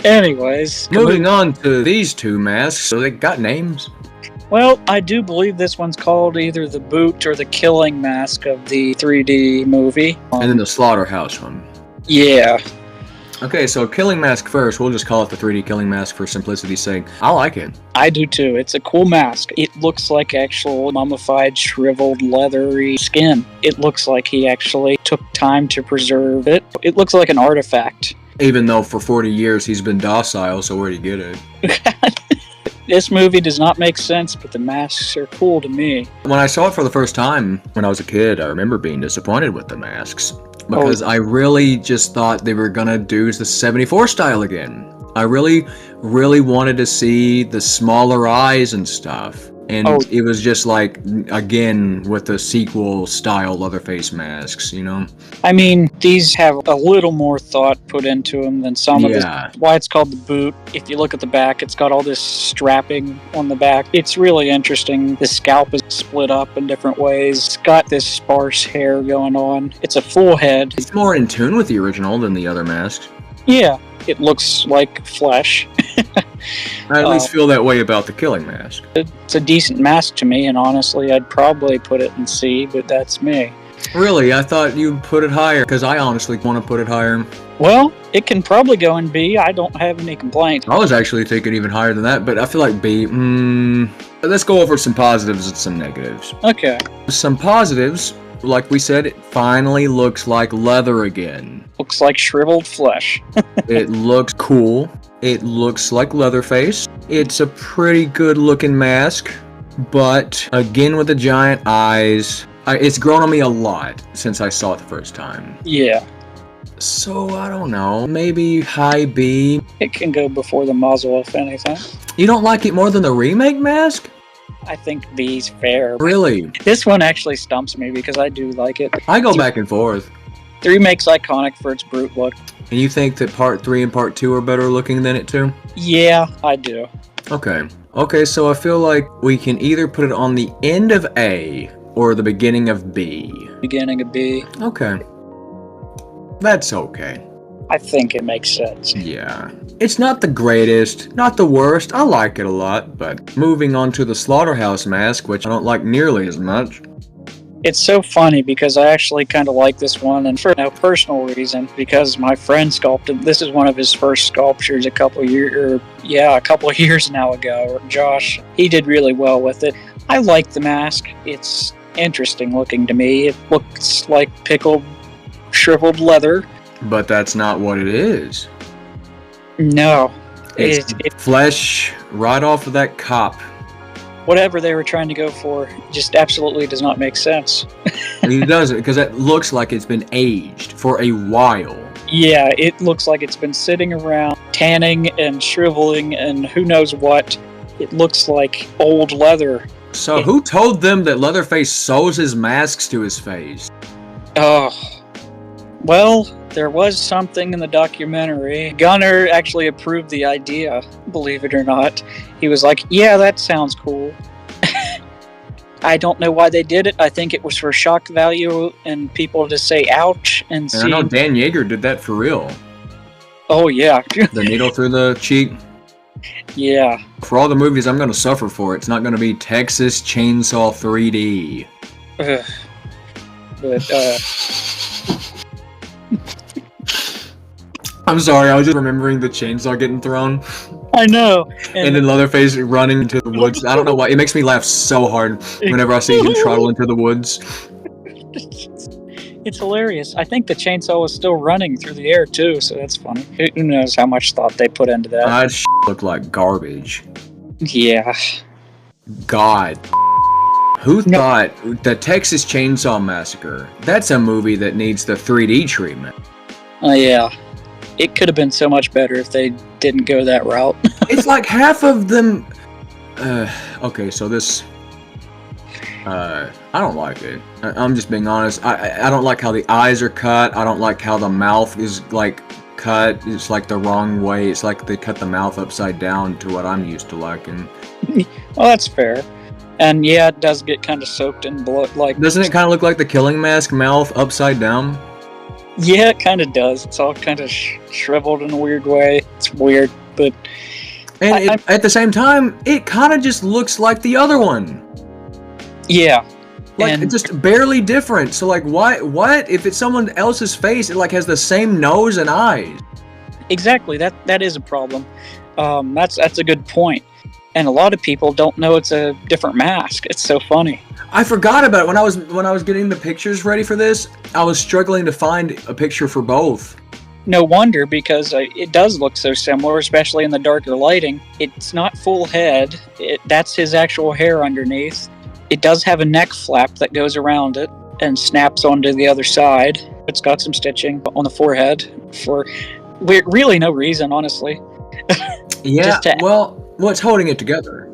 anyways, Moving on to these two masks, so they got names. well, I do believe this one's called either the boot or the killing mask of the 3D movie. And then the slaughterhouse one. Yeah. Okay, so killing mask first. We'll just call it the 3D killing mask for simplicity's sake. I like it. I do too. It's a cool mask. It looks like actual mummified, shriveled, leathery skin. It looks like he actually took time to preserve it. It looks like an artifact. Even though for 40 years he's been docile, so where'd he get it? This movie does not make sense, but the masks are cool to me. When I saw it for the first time when I was a kid, I remember being disappointed with the masks. Because I really just thought they were gonna do the 74 style again. I really wanted to see the smaller eyes and stuff. And it was just like, again, with the sequel style Leatherface masks, you know? I mean, these have a little more thought put into them than some of this. Why it's called the boot. If you look at the back, it's got all this strapping on the back. It's really interesting. The scalp is split up in different ways. It's got this sparse hair going on. It's a full head. It's more in tune with the original than the other masks. Yeah, it looks like flesh. I at least feel that way about the killing mask. It's a decent mask to me, and honestly, I'd probably put it in C, but that's me. Really? I thought you'd put it higher, because I honestly want to put it higher. Well, it can probably go in B. I don't have any complaints. I was actually thinking even higher than that, but I feel like B. Let's go over some positives and some negatives. Okay. Some positives, like we said, it finally looks like leather again. Looks like shriveled flesh. It looks cool. It looks like Leatherface. It's a pretty good looking mask, but again with the giant eyes, it's grown on me a lot since I saw it the first time. Yeah. So I don't know, maybe high B. It can go before the muzzle, if anything. You don't like it more than the remake mask? I think B's fair. Really? This one actually stumps me because I do like it. I go back and forth. The remake's iconic for its brute look. And you think that part 3 and part 2 are better looking than it too? Yeah, I do. Okay, so I feel like we can either put it on the end of A or the beginning of B. Beginning of B. Okay. That's okay. I think it makes sense. Yeah. It's not the greatest, not the worst. I like it a lot, but moving on to the slaughterhouse mask, which I don't like nearly as much. It's so funny because I actually kind of like this one, and for no personal reason, because my friend sculpted. This is one of his first sculptures a couple of years now ago. Josh, he did really well with it. I like the mask. It's interesting looking to me. It looks like pickled, shriveled leather. But that's not what it is. No, It's flesh right off of that cop. Whatever they were trying to go for just absolutely does not make sense. He does it because it looks like it's been aged for a while. Yeah, it looks like it's been sitting around, tanning and shriveling and who knows what. It looks like old leather. So who told them that Leatherface sews his masks to his face? Oh, well, there was something in the documentary. Gunnar actually approved the idea, believe it or not. He was like, yeah, that sounds cool. I don't know why they did it. I think it was for shock value and people to say ouch and see. I know Dan Yeager did that for real. Oh, yeah. The needle through the cheek. Yeah. For all the movies I'm going to suffer for, it's not going to be Texas Chainsaw 3D. Ugh. But I'm sorry, I was just remembering the chainsaw getting thrown. I know. And then Leatherface running into the woods. I don't know why. It makes me laugh so hard whenever I see him trottle into the woods. It's hilarious. I think the chainsaw was still running through the air too, so that's funny. Who knows how much thought they put into that? That looked like garbage. Yeah. God. Who thought the Texas Chainsaw Massacre? That's a movie that needs the 3D treatment. Oh yeah. It could have been so much better if they didn't go that route. It's like half of them. Okay, so this. I don't like it. I'm just being honest. I don't like how the eyes are cut. I don't like how the mouth is like cut. It's like the wrong way. It's like they cut the mouth upside down to what I'm used to liking. Well, that's fair. And yeah, it does get kind of soaked in blood. Like, doesn't it kind of look like the Killing Mask mouth upside down? Yeah, it kind of does. It's all kind of shriveled in a weird way. It's weird, but and at the same time, it kind of just looks like the other one. Yeah, like it's just barely different. So like, why? What if it's someone else's face? It like has the same nose and eyes. Exactly. That is a problem. That's a good point. And a lot of people don't know it's a different mask. It's so funny. I forgot about it when I was getting the pictures ready for this. I was struggling to find a picture for both. No wonder, because it does look so similar, especially in the darker lighting. It's not full head. That's his actual hair underneath. It does have a neck flap that goes around it and snaps onto the other side. It's got some stitching on the forehead for really no reason, honestly. Yeah, what's holding it together?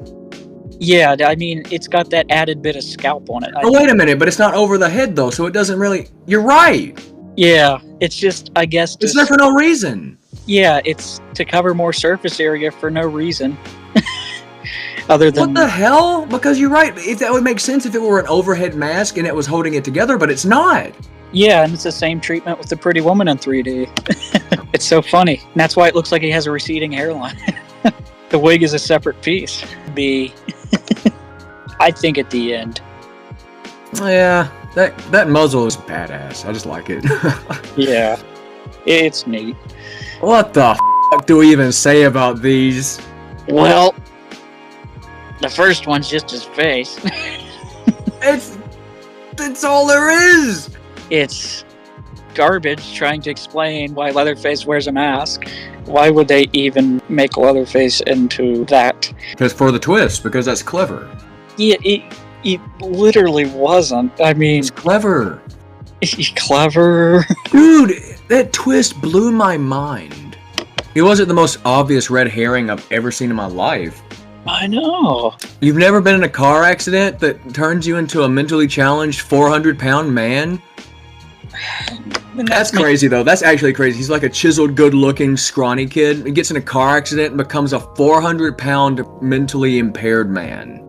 Yeah, I mean, it's got that added bit of scalp on it. Oh, wait a minute, but it's not over the head, though, so it doesn't really... You're right! Yeah, it's just, I guess... It's there for no reason! Yeah, it's to cover more surface area for no reason. Other than... What the hell? Because you're right, if that would make sense if it were an overhead mask and it was holding it together, but it's not! Yeah, and it's the same treatment with the Pretty Woman in 3D. It's so funny. And that's why it looks like he has a receding hairline. The wig is a separate piece. I think at the end. Yeah, that muzzle is badass. I just like it. Yeah, it's neat. What the f*** do we even say about these? Well, the first one's just his face. That's all there is! It's garbage trying to explain why Leatherface wears a mask. Why would they even make Leatherface into that? Because for the twist, because that's clever. Yeah, it literally wasn't. I mean... It's clever. Clever. Dude, that twist blew my mind. It wasn't the most obvious red herring I've ever seen in my life. I know. You've never been in a car accident that turns you into a mentally challenged 400-pound man? That's crazy, though. That's actually crazy. He's like a chiseled, good-looking, scrawny kid. He gets in a car accident and becomes a 400-pound mentally impaired man.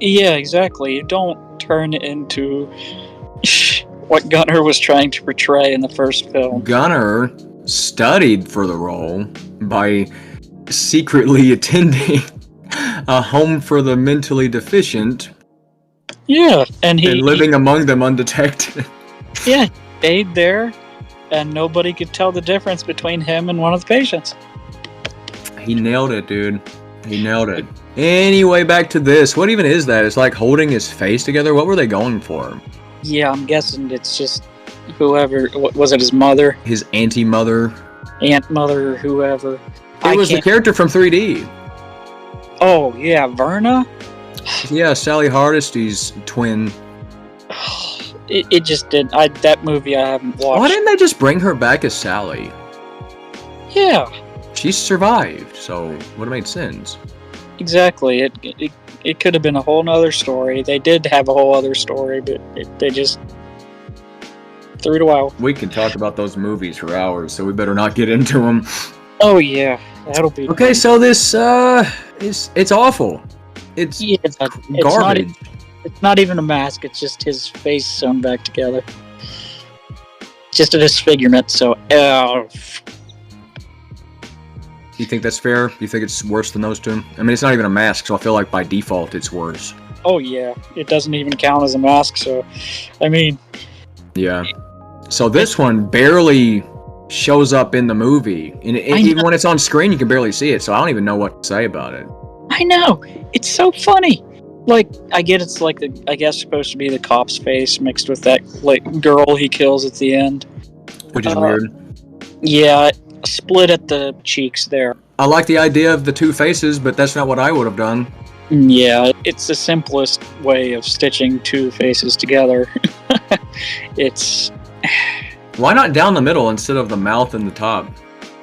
Yeah, exactly. You don't turn into what Gunnar was trying to portray in the first film. Gunnar studied for the role by secretly attending a home for the mentally deficient. Yeah, and living among them undetected. Yeah, stayed there, and nobody could tell the difference between him and one of the patients. He nailed it, dude. He nailed it. Anyway, back to this. What even is that? It's like holding his face together? What were they going for? Yeah, I'm guessing it's just whoever... Was it his mother? His auntie-mother? Aunt-mother, whoever. It was the character from 3D. Oh, yeah, Verna? Yeah, Sally Hardisty's twin. It just didn't... That movie I haven't watched. Why didn't they just bring her back as Sally? Yeah. She survived, so would have made sense. Exactly. It could have been a whole nother story. They did have a whole other story, but they just threw it away. We can talk about those movies for hours, so we better not get into them. Oh yeah, that'll be okay. fun. So this it's awful. It's garbage. It's not even a mask. It's just his face sewn back together. Just a disfigurement. So, you think that's fair? You think it's worse than those two? I mean, it's not even a mask, so I feel like by default it's worse. Oh yeah, it doesn't even count as a mask. So, I mean, Yeah. So this one barely shows up in the movie, and even when it's on screen, you can barely see it. So I don't even know what to say about it. I know, it's so funny. Like, I get it's like I guess supposed to be the cop's face mixed with that like girl he kills at the end, Which is weird. Yeah, split at the cheeks there. I like the idea of the two faces, but that's not what I would have done. Yeah, it's the simplest way of stitching two faces together. It's... Why not down the middle instead of the mouth and the top?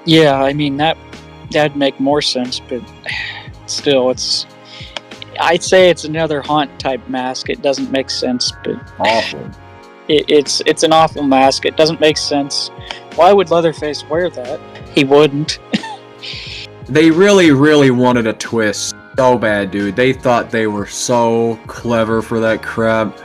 Yeah, I mean, that'd make more sense, but still, I'd say it's another haunt type mask. It doesn't make sense, but... Awful. It's an awful mask. It doesn't make sense. Why would Leatherface wear that? He wouldn't. They really, really wanted a twist so bad, dude. They thought they were so clever for that crap.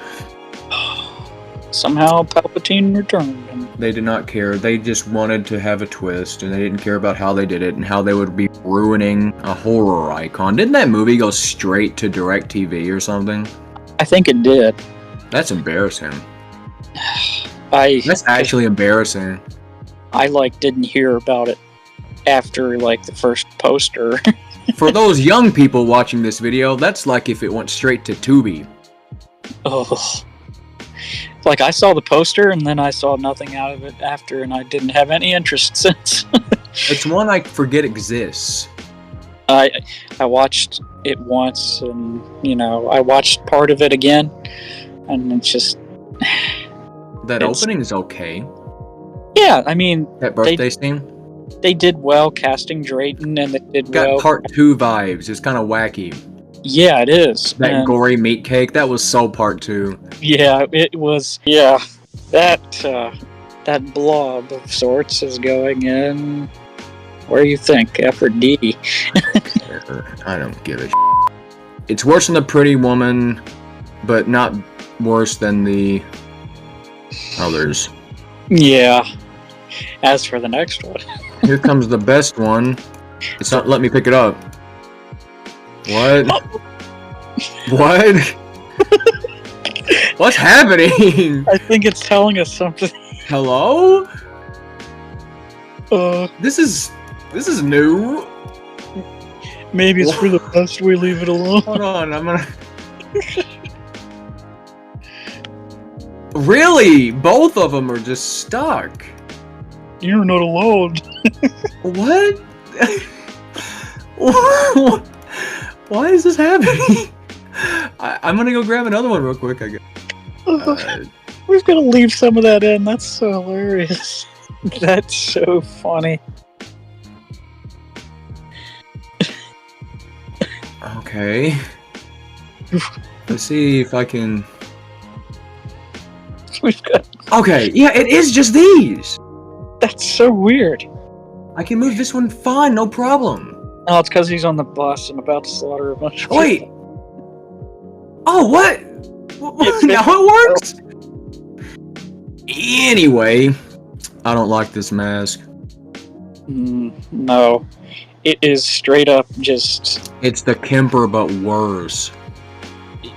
Somehow Palpatine returned. And they did not care. They just wanted to have a twist, and they didn't care about how they did it and how they would be ruining a horror icon. Didn't that movie go straight to DirecTV or something? I think it did. That's embarrassing. That's actually embarrassing. I didn't hear about it after the first poster. For those young people watching this video, that's like if it went straight to Tubi. Oh. I saw the poster and then I saw nothing out of it after, and I didn't have any interest since. It's one I forget exists. I watched it once, and I watched part of it again, and it's just that opening is okay. Yeah, I mean that birthday scene. They did well casting Drayton, and they did got part 2 vibes. It's kind of wacky. Yeah, it is. That gory meat cake, that was so part 2. Yeah, it was. Yeah, that blob of sorts is going in. Where do you think? F or D? I don't give a shit. It's worse than the Pretty Woman, but not worse than the others. Yeah. As for the next one. Here comes the best one. It's not let me pick it up. What? Oh. What? What's happening? I think it's telling us something. Hello? This is new. Maybe it's for the best we leave it alone. Hold on, I'm gonna... Really? Both of them are just stuck. You're not alone. What? Why is this happening? I'm gonna go grab another one real quick, I guess. We've got to leave some of that in. That's so hilarious. That's so funny. Okay. Let's see if I can... We've got... Okay, yeah, it is just these! That's so weird. I can move this one fine, no problem. Oh, it's because he's on the bus and about to slaughter a bunch of people. Wait! Oh, what? Now it works? Anyway, I don't like this mask. No. It is straight up just... It's the Kemper, but worse.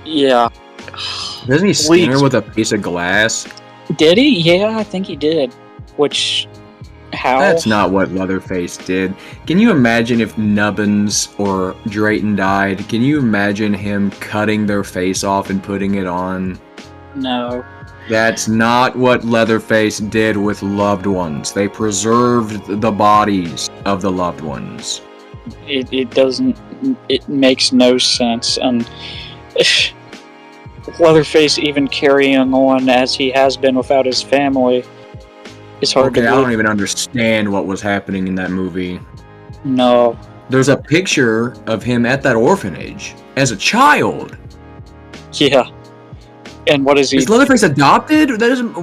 Yeah. Doesn't he skin her with a piece of glass? Did he? Yeah, I think he did. Which... How? That's not what Leatherface did. Can you imagine if Nubbins or Drayton died? Can you imagine him cutting their face off and putting it on? No. That's not what Leatherface did with loved ones. They preserved the bodies of the loved ones. It doesn't... It makes no sense. And Leatherface even carrying on as he has been without his family... It's hard to I don't even understand what was happening in that movie. No. There's a picture of him at that orphanage as a child. Yeah. And what is he... Is Leatherface adopted? That isn't...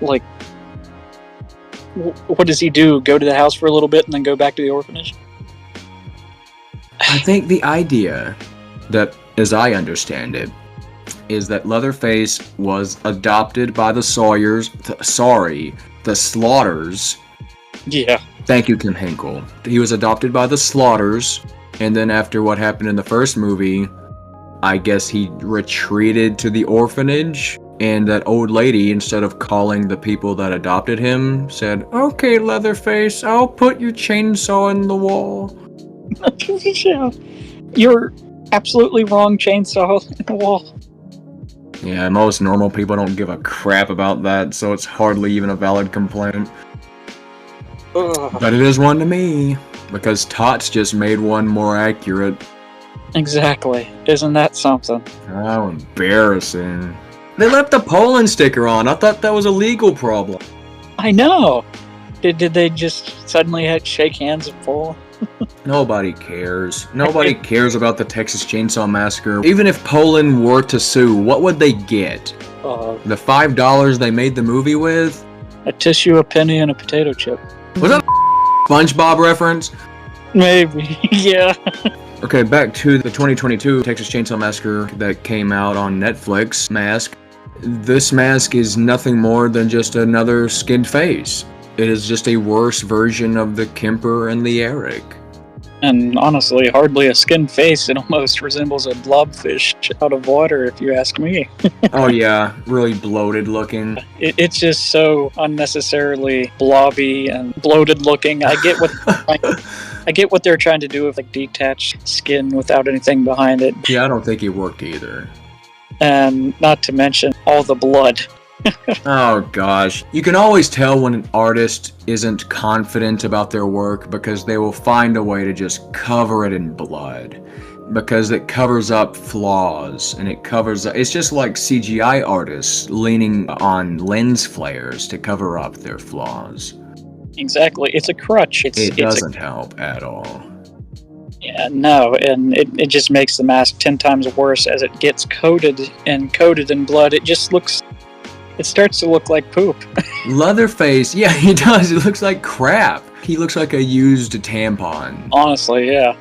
Like... What does he do? Go to the house for a little bit and then go back to the orphanage? I think the idea that, as I understand it, is that Leatherface was adopted by the Sawyers, the Slaughters. Yeah. Thank you, Kim Henkel. He was adopted by the Slaughters, and then after what happened in the first movie, I guess he retreated to the orphanage And that old lady, instead of calling the people that adopted him, said, "Okay, Leatherface, I'll put your chainsaw in the wall." Yeah. You're absolutely wrong, chainsaw in the wall. Yeah, most normal people don't give a crap about that, so it's hardly even a valid complaint. Ugh. But it is one to me, because Tots just made one more accurate. Exactly. Isn't that something? How embarrassing. They left the Poland sticker on. I thought that was a legal problem. I know. Did they just suddenly shake hands and fall? Nobody cares. Nobody cares about the Texas Chainsaw Massacre. Even if Poland were to sue, what would they get? The $5 they made the movie with? A tissue, a penny, and a potato chip. Was that a SpongeBob reference? Maybe, yeah. Okay, back to the 2022 Texas Chainsaw Massacre that came out on Netflix mask. This mask is nothing more than just another skinned face. It is just a worse version of the Kemper and the Eric. And honestly, hardly a skinned face. It almost resembles a blobfish out of water, if you ask me. Oh yeah, really bloated looking. It's just so unnecessarily blobby and bloated looking. I get what they're trying to do with like detached skin without anything behind it. Yeah, I don't think it worked either. And not to mention all the blood. Oh gosh. You can always tell when an artist isn't confident about their work because they will find a way to just cover it in blood. Because it covers up flaws and it's just like CGI artists leaning on lens flares to cover up their flaws. Exactly. It's a crutch. It doesn't help at all. Yeah, no, and it just makes the mask 10 times worse as it gets coated in blood. It starts to look like poop. Leatherface, yeah, he does. It looks like crap. He looks like a used tampon. Honestly, yeah.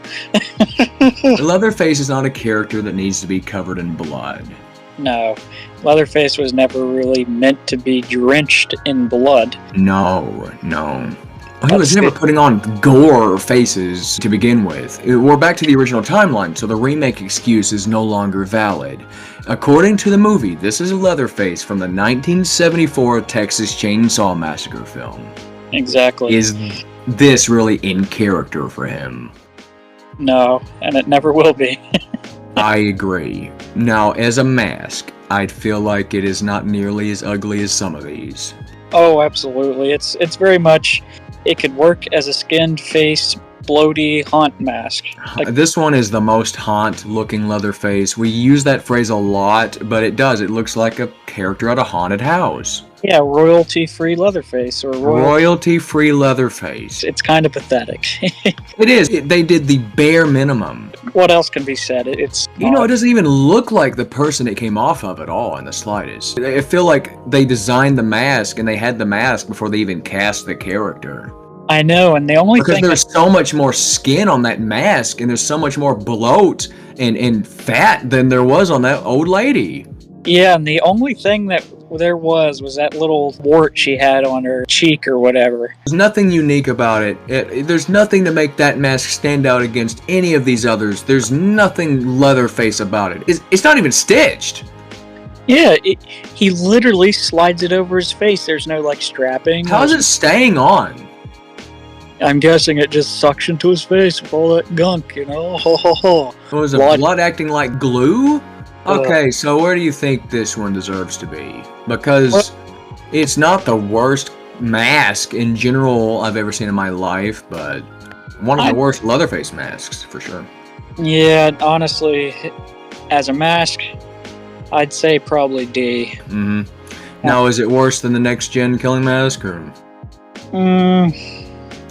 Leatherface is not a character that needs to be covered in blood. No, Leatherface was never really meant to be drenched in blood. No. He was never putting on gore faces to begin with. We're back to the original timeline, so the remake excuse is no longer valid. According to the movie, this is Leatherface from the 1974 Texas Chainsaw Massacre film. Exactly. Is this really in character for him? No, and it never will be. I agree. Now, as a mask, I'd feel like it is not nearly as ugly as some of these. Oh, absolutely. It's very much... It could work as a skinned face, bloaty haunt mask. This one is the most haunt-looking Leatherface. We use that phrase a lot, but it does. It looks like a character at a haunted house. Yeah, royalty-free Leatherface. Or royalty-free Leatherface. It's kind of pathetic. It is. They did the bare minimum. What else can be said? It doesn't even look like the person it came off of at all in the slightest. I feel like they designed the mask and they had the mask before they even cast the character. I know, and the only because thing... there's so much more skin on that mask, and there's so much more bloat and fat than there was on that old lady. Yeah, and the only thing that there was that little wart she had on her cheek or whatever. There's nothing unique about it. There's nothing to make that mask stand out against any of these others. There's nothing Leatherface about it. It's not even stitched. Yeah, he literally slides it over his face. There's no, like, strapping. How is it staying on? I'm guessing it just suctioned to his face with all that gunk, you know? Ho, ho, ho. Was it blood acting like glue? Okay, so where do you think this one deserves to be? Because it's not the worst mask in general I've ever seen in my life, but one of the worst Leatherface masks, for sure. Yeah, honestly, as a mask, I'd say probably D. Mm-hmm. Now, is it worse than the next-gen Killing Mask, or...?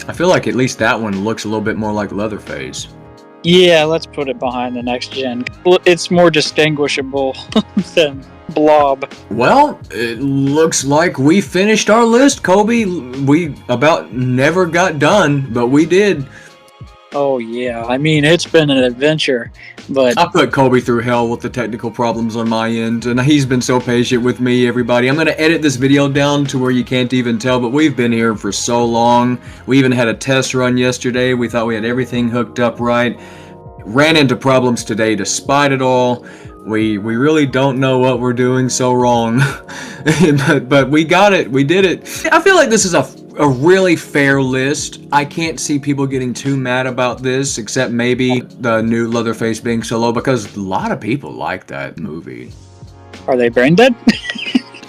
I feel like at least that one looks a little bit more like Leatherface. Yeah, let's put it behind the next gen. It's more distinguishable than Blob. Well, it looks like we finished our list, Colby. We about never got done, but we did. Oh yeah, I mean, it's been an adventure, but... I put Colby through hell with the technical problems on my end, and he's been so patient with me, everybody. I'm going to edit this video down to where you can't even tell, but we've been here for so long. We even had a test run yesterday. We thought we had everything hooked up right. Ran into problems today despite it all, We really don't know what we're doing so wrong. but we got it. We did it. I feel like this is a really fair list. I can't see people getting too mad about this, except maybe the new Leatherface being Solo, because a lot of people like that movie. Are they brain dead?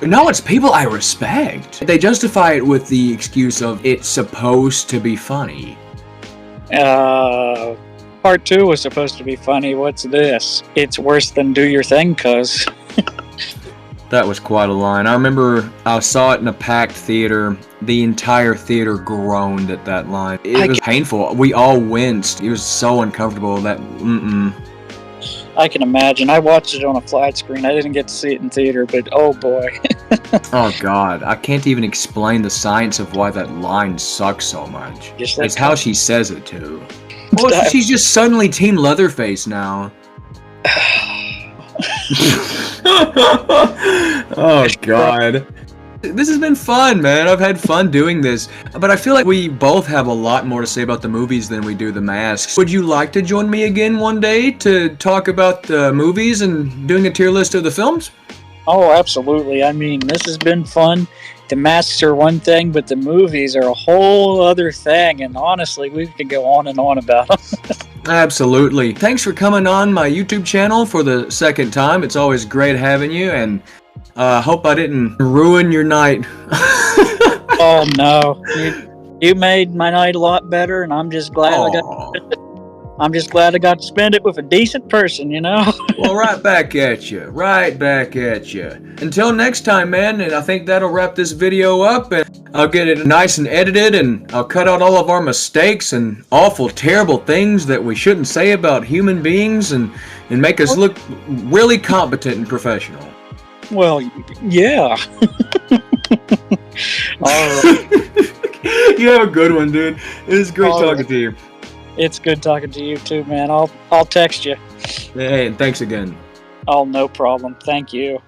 No, it's people I respect. They justify it with the excuse of it's supposed to be funny. Part 2 was supposed to be funny. What's this? It's worse than Do Your Thing, cuz. That was quite a line. I remember I saw it in a packed theater. The entire theater groaned at that line. It was painful. We all winced. It was so uncomfortable that, I can imagine. I watched it on a flat screen. I didn't get to see it in theater, but oh boy. Oh God, I can't even explain the science of why that line sucks so much. It's how she says it too. Well, she's just suddenly Team Leatherface now. Oh God. This has been fun, man. I've had fun doing this. But I feel like we both have a lot more to say about the movies than we do the masks. Would you like to join me again one day to talk about the movies and doing a tier list of the films? Oh, absolutely. I mean, this has been fun. The masks are one thing, but the movies are a whole other thing. And honestly, we could go on and on about them. Absolutely. Thanks for coming on my YouTube channel for the second time. It's always great having you, and hope I didn't ruin your night. Oh no, you made my night a lot better, and I'm just glad I'm just glad I got to spend it with a decent person, you know? Well, right back at you. Right back at you. Until next time, man, and I think that'll wrap this video up, and I'll get it nice and edited, and I'll cut out all of our mistakes and awful, terrible things that we shouldn't say about human beings, and make us look really competent and professional. Well, yeah. All right. You have a good one, dude. It was great talking to you. It's good talking to you too, man. I'll text you. Hey, and thanks again. Oh, no problem. Thank you.